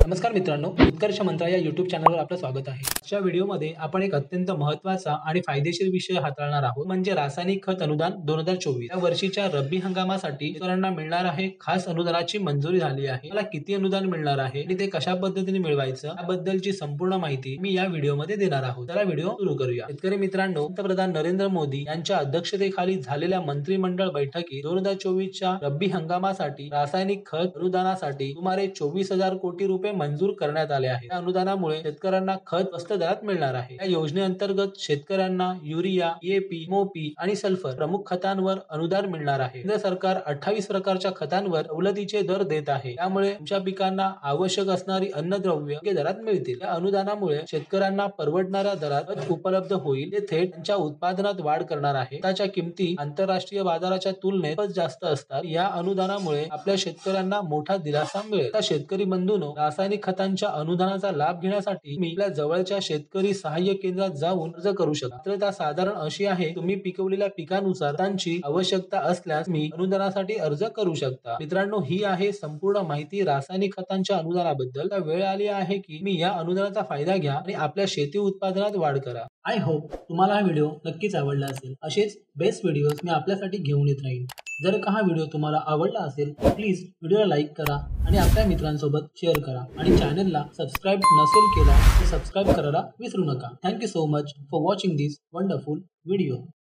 नमस्कार मित्रांनो, उत्कर्ष मंत्र या YouTube चॅनलवर आपलं स्वागत आहे। आजच्या व्हिडिओमध्ये आपण एक अत्यंत महत्त्वाचा आणि फायदेशीर विषय हाताळणार आहोत, म्हणजे रासायनिक खत अनुदान 2024। या वर्षीच्या रब्बी हंगामासाठी शेतकऱ्यांना मिळणार आहे खास अनुदानाची मंजुरी झाली आहे। मला किती अनुदान मिळणार आहे आणि ते कशा पद्धतीने मिळवायचं याबद्दलची संपूर्ण माहिती मी या व्हिडिओमध्ये देणार आहोत। चला व्हिडिओ सुरू करूया। शेतकरी मित्रांनो, पंतप्रधान नरेंद्र मोदी यांच्या अध्यक्षतेखाली झालेल्या मंत्रिमंडळ बैठकीत 2024च्या रब्बी हंगामासाठी रासायनिक खत अनुदानासाठी सुमारे 24,000 कोटी रुपये मंजूर करण्यात आले आहे। या अनुदानामुळे शेतकऱ्यांना खत स्वस्त दरात मिळणार आहे। या योजनेअंतर्गत शेतकऱ्यांना युरिया, डीएपी, मोपी आणि सल्फर प्रमुख खतांवर अनुदान मिळणार आहे। केंद्र सरकार 28 प्रकारच्या खतांवर सवलतीचे दर देत आहे, त्यामुळे तुमच्या पिकांना आवश्यक असणारी अन्नद्रव्य योग्य दरात मिळतील। या अनुदानामुळे शेतकऱ्यांना परवडणाऱ्या दरात खत उपलब्ध होईल, ते थेट त्यांच्या उत्पादनात वाढ करणार आहे। त्याच्या किमती आंतरराष्ट्रीय बाजाराच्या तुलनेत खूपच जास्त असतात। या अनुदानामुळे आपल्या शेतकऱ्यांना मोठा दिलासा मिळेल। आता शेतकरी बंधूंनो, रासायनिक खतांच्या अनुदानाचा लाभ घेण्यासाठी तुम्ही आपल्या जवळच्या शेतकरी सहाय्य केंद्रात जाऊन अर्ज करू शकता। पात्रता साधारण अशी आहे, तुम्ही पिकवलेल्या पिकानुसार खतांची आवश्यकता असल्यास तुम्ही अनुदानासाठी अर्ज करू शकता। मित्रांनो, ही आहे संपूर्ण माहिती रासायनिक खतांच्या अनुदानाबद्दल। आता वेळ आली आहे की तुम्ही या अनुदानाचा फायदा घ्या आणि आपल्या शेती उत्पादनात वाढ करा। आय होप तुम्हाला हा व्हिडिओ नक्कीच आवडला असेल। असेच बेस्ट व्हिडिओज मी आपल्यासाठी घेऊन येत राहीन। जर का हा व्हिडिओ तुम्हाला आवडला असेल तर प्लीज व्हिडिओला लाईक करा आणि आपल्या मित्रांसोबत शेअर करा आणि चॅनलला सबस्क्राईब नसेल केला तर सबस्क्राईब करायला विसरू नका। Thank you so much for watching this wonderful video.